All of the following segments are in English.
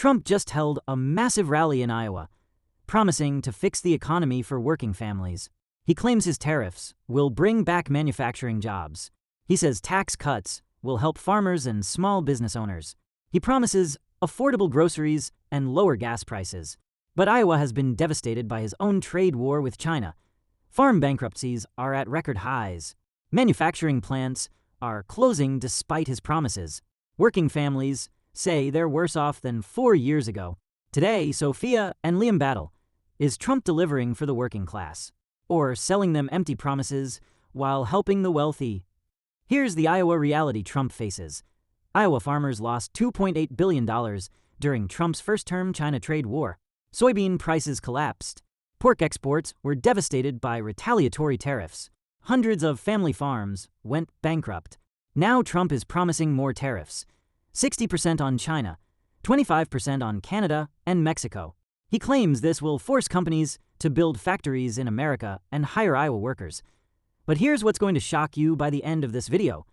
Trump just held a massive rally in Iowa, promising to fix the economy for working families. He claims his tariffs will bring back manufacturing jobs. He says tax cuts will help farmers and small business owners. He promises affordable groceries and lower gas prices. But Iowa has been devastated by his own trade war with China. Farm bankruptcies are at record highs. Manufacturing plants are closing despite his promises. Working families say they're worse off than 4 years ago. Today, SOPHIA and Liam battle. Is Trump delivering for the working class, or selling them empty promises while helping the wealthy? Here's the Iowa reality Trump faces. Iowa farmers lost $2.8 billion during Trump's first-term China trade war. Soybean prices collapsed. Pork exports were devastated by retaliatory tariffs. Hundreds of family farms went bankrupt. Now Trump is promising more tariffs. 60% on China, 25% on Canada and Mexico. He claims this will force companies to build factories in America and hire Iowa workers. But here's what's going to shock you by the end of this video.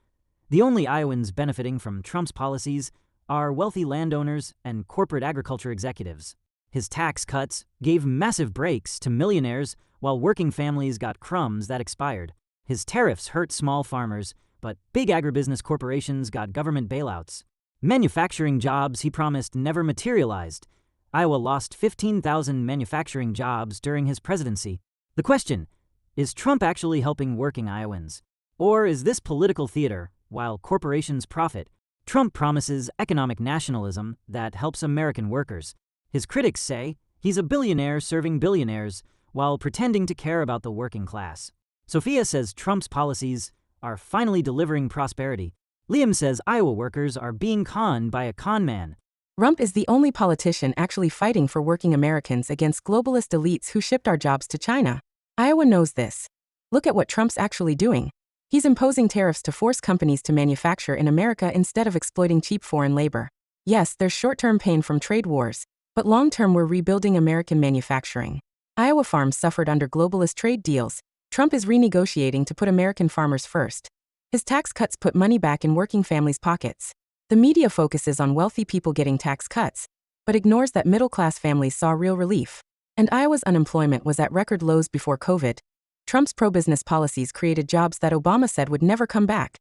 The only Iowans benefiting from Trump's policies are wealthy landowners and corporate agriculture executives. His tax cuts gave massive breaks to millionaires while working families got crumbs that expired. His tariffs hurt small farmers, but big agribusiness corporations got government bailouts. Manufacturing jobs he promised never materialized. Iowa lost 15,000 manufacturing jobs during his presidency. The question, is Trump actually helping working Iowans? Or is this political theater while corporations profit? Trump promises economic nationalism that helps American workers. His critics say he's a billionaire serving billionaires while pretending to care about the working class. SOPHIA says Trump's policies are finally delivering prosperity. Liam says Iowa workers are being conned by a con man. Trump is the only politician actually fighting for working Americans against globalist elites who shipped our jobs to China. Iowa knows this. Look at what Trump's actually doing. He's imposing tariffs to force companies to manufacture in America instead of exploiting cheap foreign labor. Yes, there's short-term pain from trade wars, but long-term we're rebuilding American manufacturing. Iowa farms suffered under globalist trade deals. Trump is renegotiating to put American farmers first. His tax cuts put money back in working families' pockets. The media focuses on wealthy people getting tax cuts, but ignores that middle-class families saw real relief. And Iowa's unemployment was at record lows before COVID. Trump's pro-business policies created jobs that Obama said would never come back.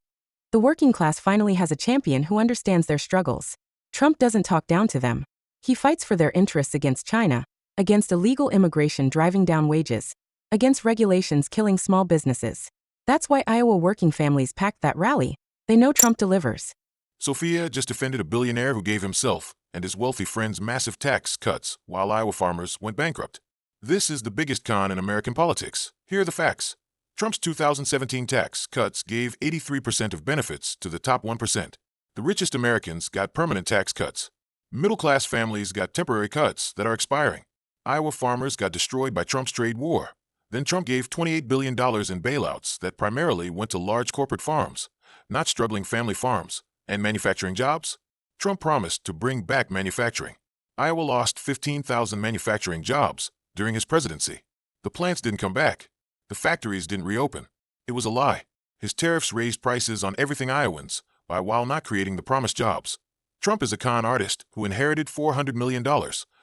The working class finally has a champion who understands their struggles. Trump doesn't talk down to them. He fights for their interests against China, against illegal immigration driving down wages, against regulations killing small businesses. That's why Iowa working families packed that rally. They know Trump delivers. SOPHIA just defended a billionaire who gave himself and his wealthy friends massive tax cuts while Iowa farmers went bankrupt. This is the biggest con in American politics. Here are the facts. Trump's 2017 tax cuts gave 83% of benefits to the top 1%. The richest Americans got permanent tax cuts. Middle-class families got temporary cuts that are expiring. Iowa farmers got destroyed by Trump's trade war. Then Trump gave $28 billion in bailouts that primarily went to large corporate farms, not struggling family farms. And manufacturing jobs? Trump promised to bring back manufacturing. Iowa lost 15,000 manufacturing jobs during his presidency. The plants didn't come back. The factories didn't reopen. It was a lie. His tariffs raised prices on everything Iowans while not creating the promised jobs. Trump is a con artist who inherited $400 million,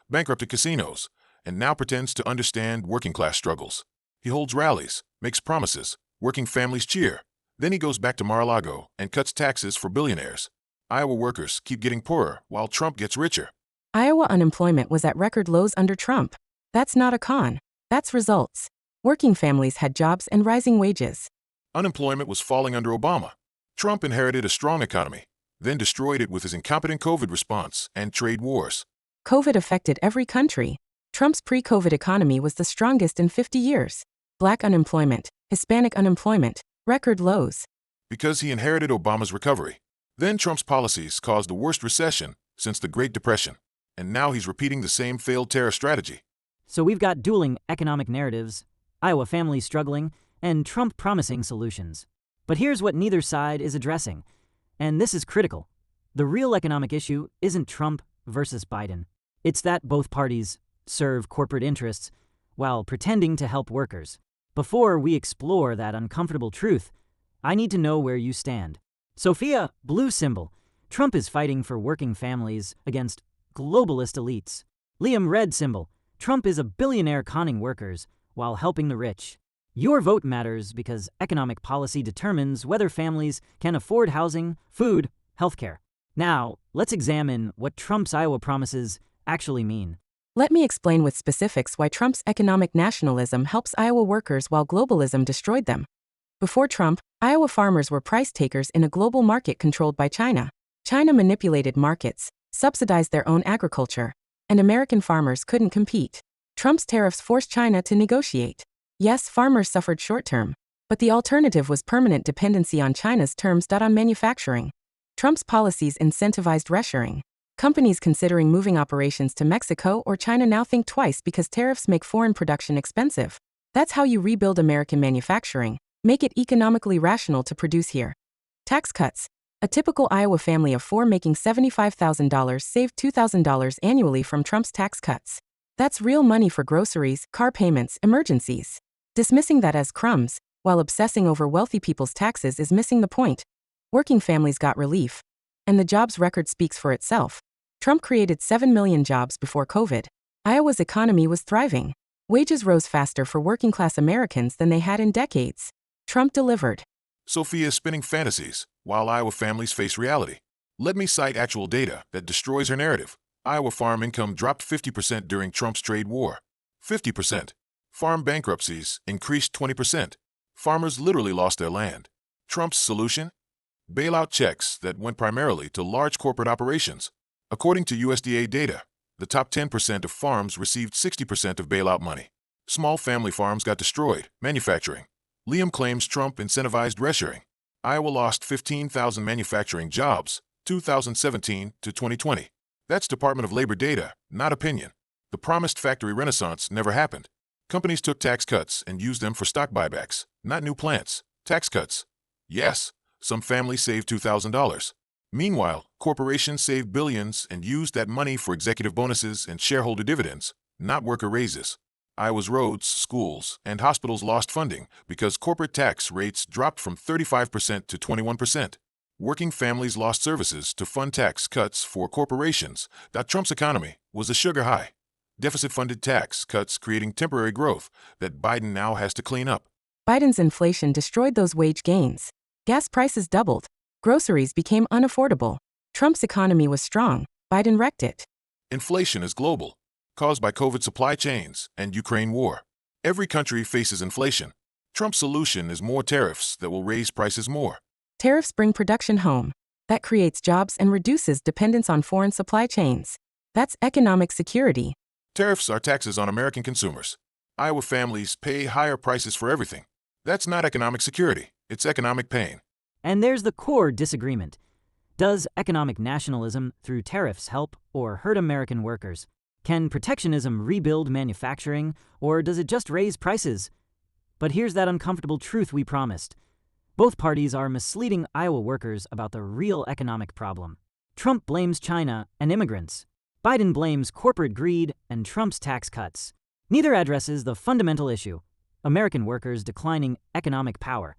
bankrupted casinos, and now pretends to understand working-class struggles. He holds rallies, makes promises, working families cheer. Then he goes back to Mar-a-Lago and cuts taxes for billionaires. Iowa workers keep getting poorer while Trump gets richer. Iowa unemployment was at record lows under Trump. That's not a con. That's results. Working families had jobs and rising wages. Unemployment was falling under Obama. Trump inherited a strong economy, then destroyed it with his incompetent COVID response and trade wars. COVID affected every country. Trump's pre-COVID economy was the strongest in 50 years. Black unemployment, Hispanic unemployment, record lows. Because he inherited Obama's recovery. Then Trump's policies caused the worst recession since the Great Depression. And now he's repeating the same failed tariff strategy. So we've got dueling economic narratives, Iowa families struggling, and Trump promising solutions. But here's what neither side is addressing. And this is critical. The real economic issue isn't Trump versus Biden. It's that both parties serve corporate interests while pretending to help workers. Before we explore that uncomfortable truth, I need to know where you stand. SOPHIA, blue symbol. Trump is fighting for working families against globalist elites. Liam red symbol. Trump is a billionaire conning workers while helping the rich. Your vote matters because economic policy determines whether families can afford housing, food, healthcare. Now, let's examine what Trump's Iowa promises actually mean. Let me explain with specifics why Trump's economic nationalism helps Iowa workers while globalism destroyed them. Before Trump, Iowa farmers were price takers in a global market controlled by China. China manipulated markets, subsidized their own agriculture, and American farmers couldn't compete. Trump's tariffs forced China to negotiate. Yes, farmers suffered short-term, but the alternative was permanent dependency on China's terms. On manufacturing. Trump's policies incentivized reshoring. Companies considering moving operations to Mexico or China now think twice because tariffs make foreign production expensive. That's how you rebuild American manufacturing, make it economically rational to produce here. Tax cuts. A typical Iowa family of four making $75,000 saved $2,000 annually from Trump's tax cuts. That's real money for groceries, car payments, emergencies. Dismissing that as crumbs, while obsessing over wealthy people's taxes is missing the point. Working families got relief. And the jobs record speaks for itself. Trump created 7 million jobs before COVID. Iowa's economy was thriving. Wages rose faster for working-class Americans than they had in decades. Trump delivered. SOPHIA is spinning fantasies, while Iowa families face reality. Let me cite actual data that destroys her narrative. Iowa farm income dropped 50% during Trump's trade war. 50%. Farm bankruptcies increased 20%. Farmers literally lost their land. Trump's solution? Bailout checks that went primarily to large corporate operations. According to USDA data, the top 10% of farms received 60% of bailout money. Small family farms got destroyed. Manufacturing. Liam claims Trump incentivized reshoring. Iowa lost 15,000 manufacturing jobs, 2017 to 2020. That's Department of Labor data, not opinion. The promised factory renaissance never happened. Companies took tax cuts and used them for stock buybacks, not new plants. Tax cuts. Yes, some families saved $2,000. Meanwhile, corporations saved billions and used that money for executive bonuses and shareholder dividends, not worker raises. Iowa's roads, schools, and hospitals lost funding because corporate tax rates dropped from 35% to 21%. Working families lost services to fund tax cuts for corporations. Trump's economy was a sugar high. Deficit-funded tax cuts creating temporary growth that Biden now has to clean up. Biden's inflation destroyed those wage gains. Gas prices doubled. Groceries became unaffordable. Trump's economy was strong. Biden wrecked it. Inflation is global, caused by COVID supply chains and Ukraine war. Every country faces inflation. Trump's solution is more tariffs that will raise prices more. Tariffs bring production home. That creates jobs and reduces dependence on foreign supply chains. That's economic security. Tariffs are taxes on American consumers. Iowa families pay higher prices for everything. That's not economic security. It's economic pain. And there's the core disagreement. Does economic nationalism through tariffs help or hurt American workers? Can protectionism rebuild manufacturing, or does it just raise prices? But here's that uncomfortable truth we promised. Both parties are misleading Iowa workers about the real economic problem. Trump blames China and immigrants. Biden blames corporate greed and Trump's tax cuts. Neither addresses the fundamental issue: American workers' declining economic power.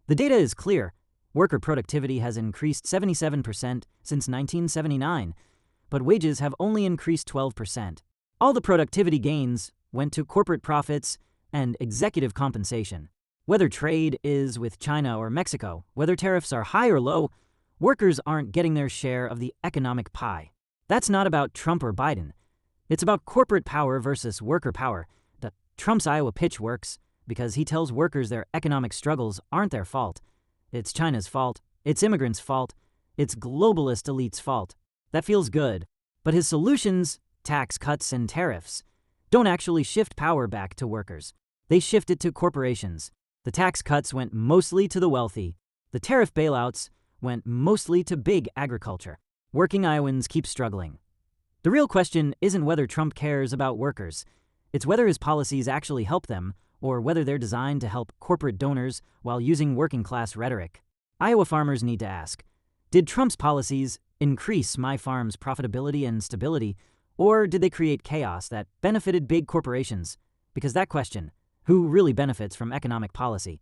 The data is clear. Worker productivity has increased 77% since 1979, but wages have only increased 12%. All the productivity gains went to corporate profits and executive compensation. Whether trade is with China or Mexico, whether tariffs are high or low, workers aren't getting their share of the economic pie. That's not about Trump or Biden. It's about corporate power versus worker power. Trump's Iowa pitch works because he tells workers their economic struggles aren't their fault. It's China's fault. It's immigrants' fault. It's globalist elites' fault. That feels good. But his solutions, tax cuts and tariffs, don't actually shift power back to workers. They shift it to corporations. The tax cuts went mostly to the wealthy. The tariff bailouts went mostly to big agriculture. Working Iowans keep struggling. The real question isn't whether Trump cares about workers. It's whether his policies actually help them, or whether they're designed to help corporate donors while using working-class rhetoric. Iowa farmers need to ask, did Trump's policies increase my farm's profitability and stability, or did they create chaos that benefited big corporations? Because that question, who really benefits from economic policy,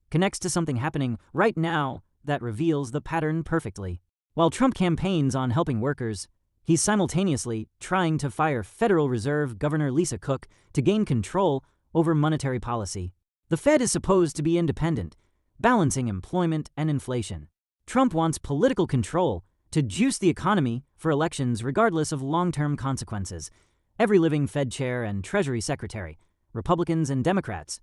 connects to something happening right now that reveals the pattern perfectly. While Trump campaigns on helping workers, He's simultaneously trying to fire Federal Reserve Governor Lisa Cook to gain control over monetary policy. The Fed is supposed to be independent, balancing employment and inflation. Trump wants political control to juice the economy for elections regardless of long-term consequences. Every living Fed chair and Treasury Secretary, Republicans and Democrats,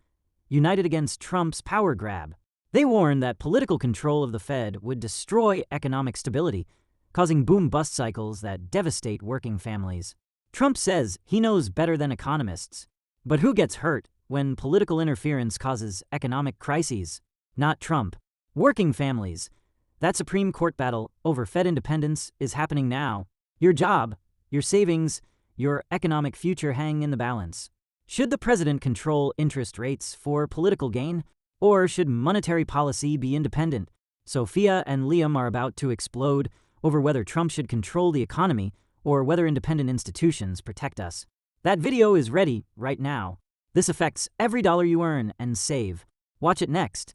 united against Trump's power grab. They warned that political control of the Fed would destroy economic stability, causing boom-bust cycles that devastate working families. Trump says he knows better than economists. But who gets hurt when political interference causes economic crises? Not Trump. Working families. That Supreme Court battle over Fed independence is happening now. Your job, your savings, your economic future hang in the balance. Should the president control interest rates for political gain, or should monetary policy be independent? Sophia and Liam are about to explode over whether Trump should control the economy or whether independent institutions protect us. That video is ready right now. This affects every dollar you earn and save. Watch it next.